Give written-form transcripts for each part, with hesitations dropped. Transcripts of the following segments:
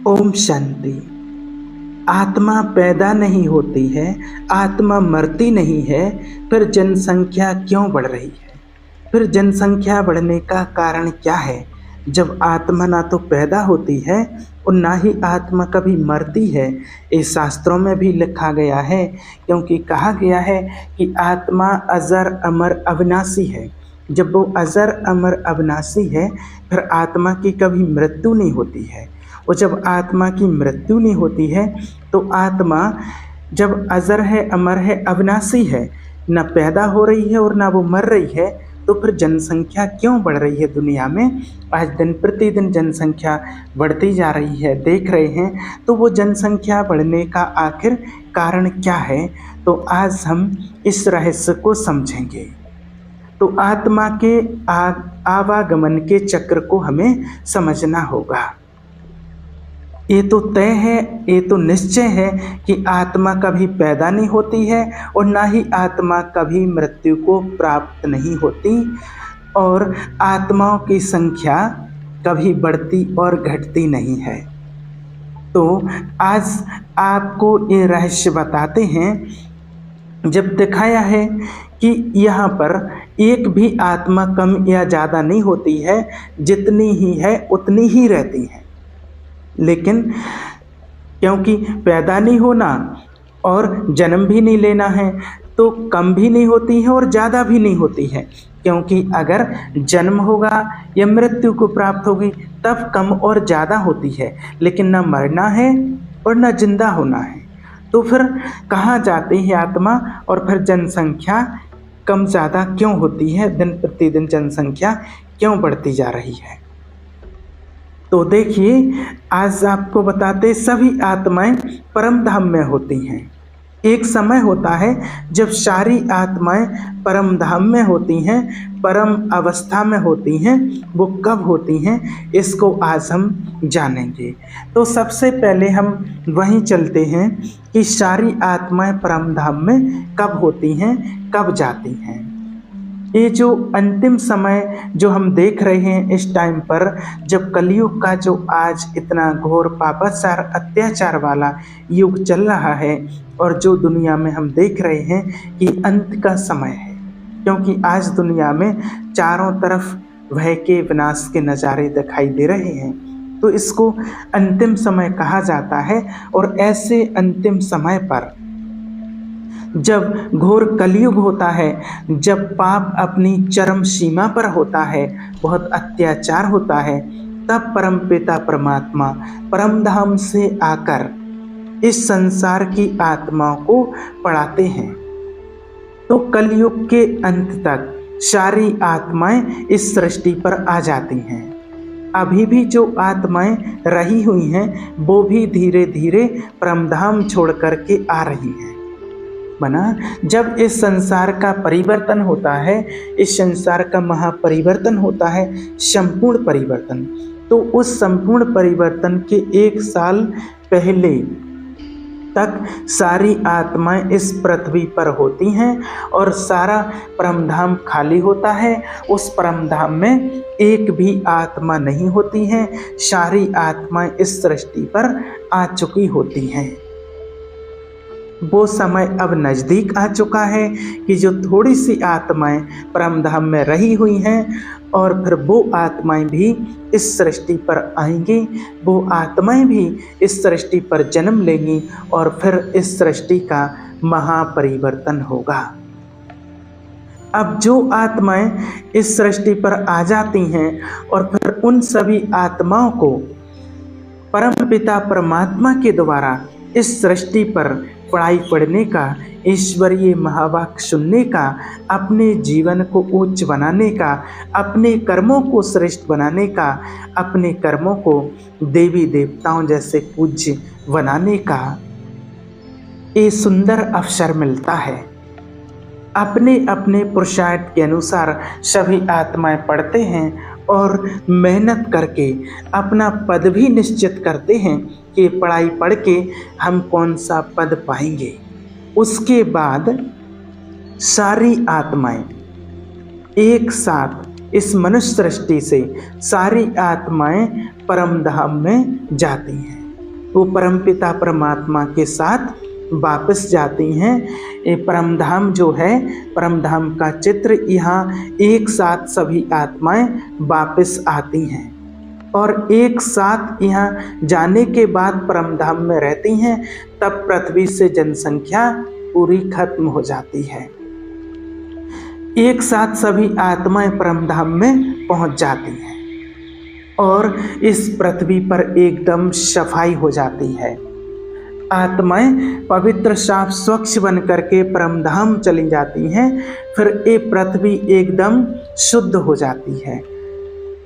ओम शांति। आत्मा पैदा नहीं होती है, आत्मा मरती नहीं है, फिर जनसंख्या क्यों बढ़ रही है? फिर जनसंख्या बढ़ने का कारण क्या है? जब आत्मा ना तो पैदा होती है और ना ही आत्मा कभी मरती है। इस शास्त्रों में भी लिखा गया है, क्योंकि कहा गया है कि आत्मा अजर अमर अविनाशी है। जब वो अजर अमर अविनाशी है, फिर आत्मा की कभी मृत्यु नहीं होती है। और जब आत्मा की मृत्यु नहीं होती है तो आत्मा जब अजर है, अमर है, अविनाशी है, न पैदा हो रही है और ना वो मर रही है, तो फिर जनसंख्या क्यों बढ़ रही है दुनिया में? आज दिन प्रतिदिन जनसंख्या बढ़ती जा रही है, देख रहे हैं। तो वो जनसंख्या बढ़ने का आखिर कारण क्या है? तो आज हम इस रहस्य को समझेंगे। तो आत्मा के आवागमन के चक्र को हमें समझना होगा। ये तो तय है, ये तो निश्चय है कि आत्मा कभी पैदा नहीं होती है और ना ही आत्मा कभी मृत्यु को प्राप्त नहीं होती, और आत्माओं की संख्या कभी बढ़ती और घटती नहीं है। तो आज आपको ये रहस्य बताते हैं। जब दिखाया है कि यहाँ पर एक भी आत्मा कम या ज़्यादा नहीं होती है, जितनी ही है उतनी ही रहती है। लेकिन क्योंकि पैदा नहीं होना और जन्म भी नहीं लेना है, तो कम भी नहीं होती है और ज़्यादा भी नहीं होती है। क्योंकि अगर जन्म होगा या मृत्यु को प्राप्त होगी तब कम और ज़्यादा होती है, लेकिन ना मरना है और ना जिंदा होना है। तो फिर कहाँ जाती है आत्मा, और फिर जनसंख्या कम ज़्यादा क्यों होती है? दिन प्रतिदिन जनसंख्या क्यों बढ़ती जा रही है? तो देखिए, आज आपको बताते, सभी आत्माएं परम धाम में होती हैं। एक समय होता है जब सारी आत्माएं परम धाम में होती हैं, परम अवस्था में होती हैं। वो कब होती हैं, इसको आज हम जानेंगे। तो सबसे पहले हम वहीं चलते हैं कि सारी आत्माएं परम धाम में कब होती हैं, कब जाती हैं। ये जो अंतिम समय जो हम देख रहे हैं इस टाइम पर, जब कलयुग का जो आज इतना घोर पापाचार अत्याचार वाला युग चल रहा है, और जो दुनिया में हम देख रहे हैं कि अंत का समय है, क्योंकि आज दुनिया में चारों तरफ भय के विनाश के नज़ारे दिखाई दे रहे हैं। तो इसको अंतिम समय कहा जाता है। और ऐसे अंतिम समय पर जब घोर कलयुग होता है, जब पाप अपनी चरम सीमा पर होता है, बहुत अत्याचार होता है, तब परमपिता परमात्मा परम धाम से आकर इस संसार की आत्माओं को पढ़ाते हैं। तो कलयुग के अंत तक सारी आत्माएं इस सृष्टि पर आ जाती हैं। अभी भी जो आत्माएं रही हुई हैं वो भी धीरे धीरे परमधाम छोड़ करके आ रही हैं। बना जब इस संसार का परिवर्तन होता है, इस संसार का महापरिवर्तन होता है, संपूर्ण परिवर्तन, तो उस संपूर्ण परिवर्तन के 1 साल पहले तक सारी आत्माएं इस पृथ्वी पर होती हैं और सारा परमधाम खाली होता है। उस परमधाम में एक भी आत्मा नहीं होती है, सारी आत्माएं इस सृष्टि पर आ चुकी होती हैं। वो समय अब नज़दीक आ चुका है कि जो थोड़ी सी आत्माएं परमधाम में रही हुई हैं, और फिर वो आत्माएं भी इस सृष्टि पर आएंगी, वो आत्माएं भी इस सृष्टि पर जन्म लेंगी, और फिर इस सृष्टि का महापरिवर्तन होगा। अब जो आत्माएं इस सृष्टि पर आ जाती हैं, और फिर उन सभी आत्माओं को परमपिता परमात्मा के द्वारा इस सृष्टि पर पढ़ाई पढ़ने का, ईश्वरीय महावाक्य सुनने का, अपने जीवन को उच्च बनाने का, अपने कर्मों को श्रेष्ठ बनाने का, अपने कर्मों को देवी देवताओं जैसे पूज्य बनाने का ये सुंदर अवसर मिलता है। अपने अपने पुरुषार्थ के अनुसार सभी आत्माएं पढ़ते हैं और मेहनत करके अपना पद भी निश्चित करते हैं कि पढ़ाई पढ़ के हम कौन सा पद पाएंगे। उसके बाद सारी आत्माएं एक साथ इस मनुष्य सृष्टि से सारी आत्माएं परम धाम में जाती हैं। वो परमपिता परमात्मा के साथ वापस जाती हैं। ये परमधाम जो है, परमधाम का चित्र, यहाँ एक साथ सभी आत्माएं वापस आती हैं और एक साथ यहाँ जाने के बाद परमधाम में रहती हैं। तब पृथ्वी से जनसंख्या पूरी खत्म हो जाती है। एक साथ सभी आत्माएं परमधाम में पहुंच जाती हैं और इस पृथ्वी पर एकदम सफाई हो जाती है। आत्माएं पवित्र साफ स्वच्छ बन करके परमधाम चली जाती हैं। फिर ये पृथ्वी एकदम शुद्ध हो जाती है।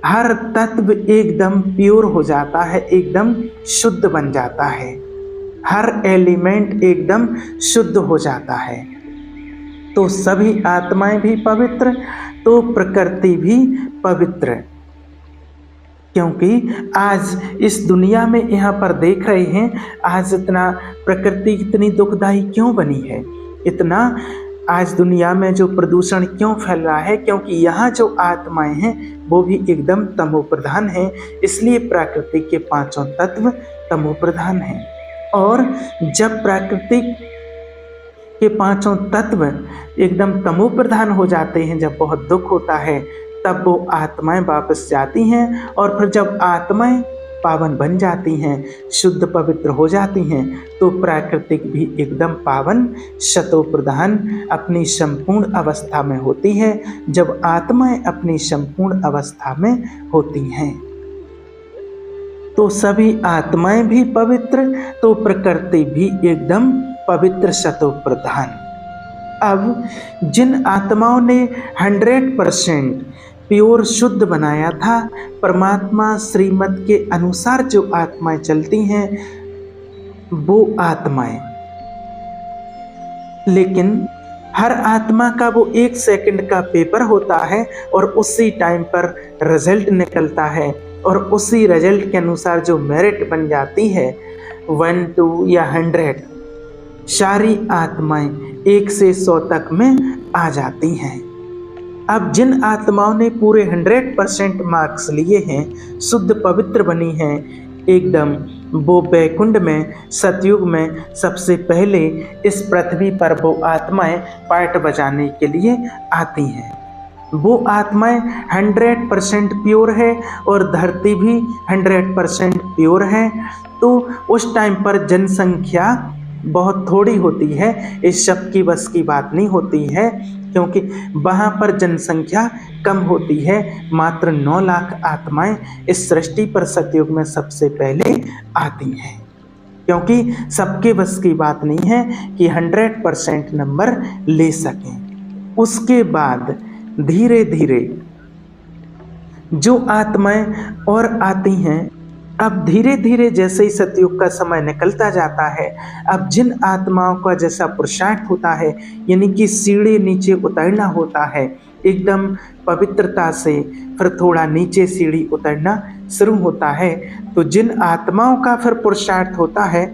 हर तत्व एकदम प्योर हो जाता है, एकदम शुद्ध बन जाता है। हर एलिमेंट एकदम शुद्ध हो जाता है। तो सभी आत्माएं भी पवित्र, तो प्रकृति भी पवित्र। क्योंकि आज इस दुनिया में यहाँ पर देख रहे हैं, आज इतना प्रकृति इतनी दुखदाई क्यों बनी है, इतना आज दुनिया में जो प्रदूषण क्यों फैल रहा है, क्योंकि यहाँ जो आत्माएं हैं वो भी एकदम तमो प्रधान हैं। इसलिए प्रकृति के पांचों तत्व तमो प्रधान हैं। और जब प्रकृति के पांचों तत्व एकदम तमो प्रधान हो जाते हैं, जब बहुत दुख होता है, तब वो आत्माएं वापस जाती हैं। और फिर जब आत्माएं पावन बन जाती हैं, शुद्ध पवित्र हो जाती हैं, तो प्राकृतिक भी एकदम पावन शतो प्रधान अपनी संपूर्ण अवस्था में होती है। जब आत्माएं अपनी संपूर्ण अवस्था में होती हैं तो सभी आत्माएं भी पवित्र, तो प्रकृति भी एकदम पवित्र शतो प्रधान। अब जिन आत्माओं ने 100% प्योर शुद्ध बनाया था, परमात्मा श्रीमत के अनुसार जो आत्माएं चलती हैं वो आत्माएं, लेकिन हर आत्मा का वो 1 सेकंड का पेपर होता है और उसी टाइम पर रिजल्ट निकलता है और उसी रिजल्ट के अनुसार जो मेरिट बन जाती है 1, 2 या 100, सारी आत्माएं 1 से 100 तक में आ जाती हैं। अब जिन आत्माओं ने पूरे 100% मार्क्स लिए हैं, शुद्ध पवित्र बनी हैं एकदम, वो बैकुंठ में सतयुग में सबसे पहले इस पृथ्वी पर वो आत्माएं पार्ट बजाने के लिए आती हैं। वो आत्माएं 100% प्योर है और धरती भी 100% प्योर है। तो उस टाइम पर जनसंख्या बहुत थोड़ी होती है, इस सब की बस की बात नहीं होती है, क्योंकि वहाँ पर जनसंख्या कम होती है। मात्र 9 लाख आत्माएं इस सृष्टि पर सतयुग में सबसे पहले आती हैं, क्योंकि सबके बस की बात नहीं है कि 100% नंबर ले सकें। उसके बाद धीरे धीरे जो आत्माएं और आती हैं, अब धीरे धीरे जैसे ही सतयुग का समय निकलता जाता है, अब जिन आत्माओं का जैसा पुरुषार्थ होता है, यानी कि सीढ़ी नीचे उतरना होता है एकदम पवित्रता से, फिर थोड़ा नीचे सीढ़ी उतरना शुरू होता है, तो जिन आत्माओं का फिर पुरुषार्थ होता है,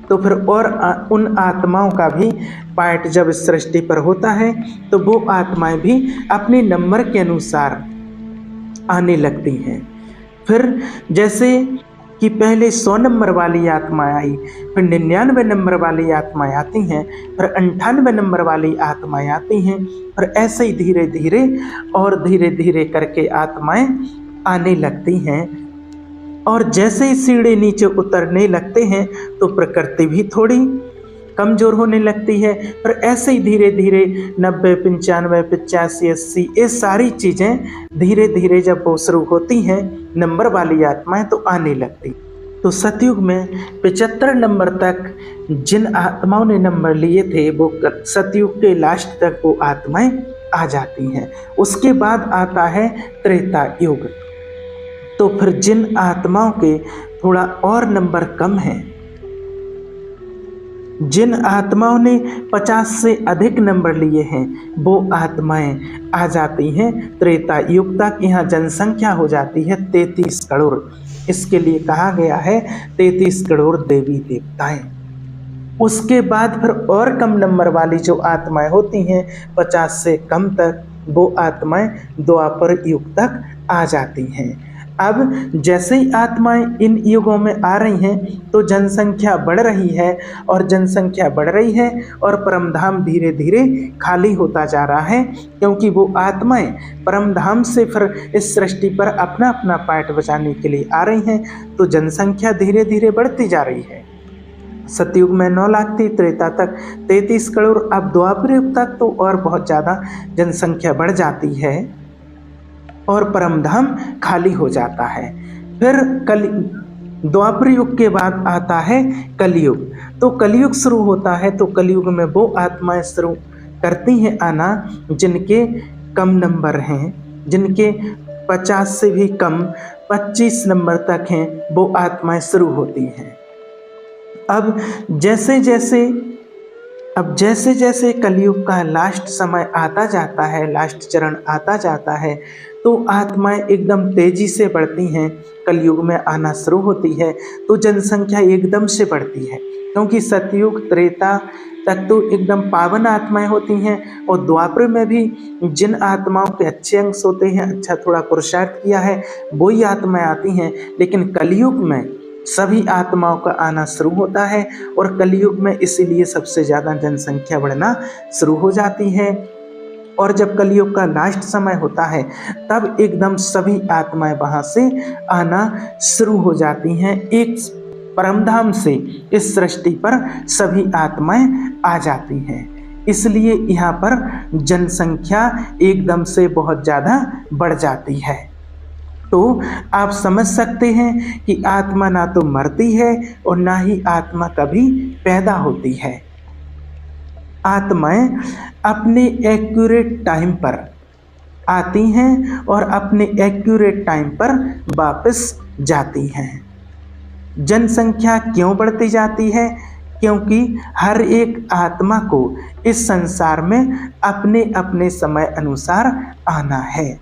तो फिर और उन आत्माओं का भी पार्ट जब इस सृष्टि पर होता है, तो वो आत्माएं भी अपने नंबर के अनुसार आने लगती हैं। फिर जैसे कि पहले 100 नंबर वाली आत्माएं आई, फिर 99 नंबर वाली आत्माएं आती हैं, फिर 98 नंबर वाली आत्माएं आती हैं, फिर ऐसे ही धीरे धीरे और धीरे धीरे करके आत्माएं आने लगती हैं। और जैसे ही सीढ़ी नीचे उतरने लगते हैं तो प्रकृति भी थोड़ी कमज़ोर होने लगती है। पर ऐसे ही धीरे धीरे 90, 95, 85, 80 ये सारी चीज़ें धीरे धीरे जब वो शुरू होती हैं, नंबर वाली आत्माएं तो आने लगती। तो सतयुग में 75 नंबर तक जिन आत्माओं ने नंबर लिए थे, वो सतयुग के लास्ट तक वो आत्माएं आ जाती हैं। उसके बाद आता है त्रेता युग। तो फिर जिन आत्माओं के थोड़ा और नंबर कम हैं, जिन आत्माओं ने 50 से अधिक नंबर लिए हैं, वो आत्माएं आ जाती हैं त्रेता युग तक। यहाँ जनसंख्या हो जाती है 33 करोड़। इसके लिए कहा गया है 33 करोड़ देवी देवताएं। उसके बाद फिर और कम नंबर वाली जो आत्माएं होती हैं 50 से कम तक, वो आत्माएं द्वापर युग तक आ जाती हैं। अब जैसे ही आत्माएं इन युगों में आ रही हैं तो जनसंख्या बढ़ रही है, और जनसंख्या बढ़ रही है और परमधाम धीरे धीरे खाली होता जा रहा है, क्योंकि वो आत्माएं परमधाम से फिर इस सृष्टि पर अपना अपना पार्ट बचाने के लिए आ रही हैं। तो जनसंख्या धीरे धीरे बढ़ती जा रही है। सतयुग में 9 लाख थी, त्रेता तक 33 करोड़, अब द्वापर युग तक तो और बहुत ज़्यादा जनसंख्या बढ़ जाती है और परमधाम खाली हो जाता है। फिर द्वापर युग के बाद आता है कलयुग। तो कलयुग शुरू होता है, तो कलयुग में वो आत्माएं शुरू करती हैं आना जिनके कम नंबर हैं, जिनके 50 से भी कम 25 नंबर तक हैं, वो आत्माएं शुरू होती हैं। अब जैसे जैसे कलयुग का लास्ट समय आता जाता है, लास्ट चरण आता जाता है, तो आत्माएं एकदम तेजी से बढ़ती हैं, कलयुग में आना शुरू होती है, तो जनसंख्या एकदम से बढ़ती है, क्योंकि सतयुग त्रेता तक तो एकदम पावन आत्माएं होती हैं, और द्वापर में भी जिन आत्माओं के अच्छे अंश होते हैं, अच्छा थोड़ा पुरुषार्थ किया है, वही आत्माएं आती हैं। लेकिन कलयुग में सभी आत्माओं का आना शुरू होता है, और कलयुग में इसीलिए सबसे ज़्यादा जनसंख्या बढ़ना शुरू हो जाती है। और जब कलयुग का लास्ट समय होता है, तब एकदम सभी आत्माएं वहाँ से आना शुरू हो जाती हैं। एक परमधाम से इस सृष्टि पर सभी आत्माएं आ जाती हैं। इसलिए यहाँ पर जनसंख्या एकदम से बहुत ज़्यादा बढ़ जाती है। तो आप समझ सकते हैं कि आत्मा ना तो मरती है और ना ही आत्मा कभी पैदा होती है। आत्माएं अपने एक्यूरेट टाइम पर आती हैं और अपने एक्यूरेट टाइम पर वापस जाती हैं। जनसंख्या क्यों बढ़ती जाती है? क्योंकि हर एक आत्मा को इस संसार में अपने अपने समय अनुसार आना है।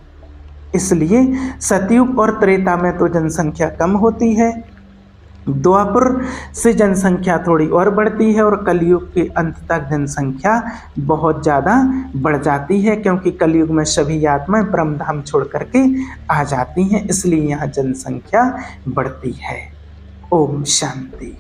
इसलिए सतयुग और त्रेता में तो जनसंख्या कम होती है, द्वापर से जनसंख्या थोड़ी और बढ़ती है, और कलयुग के अंत तक जनसंख्या बहुत ज़्यादा बढ़ जाती है, क्योंकि कलयुग में सभी आत्माएं परमधाम छोड़ करके आ जाती हैं। इसलिए यहाँ जनसंख्या बढ़ती है। ओम शांति।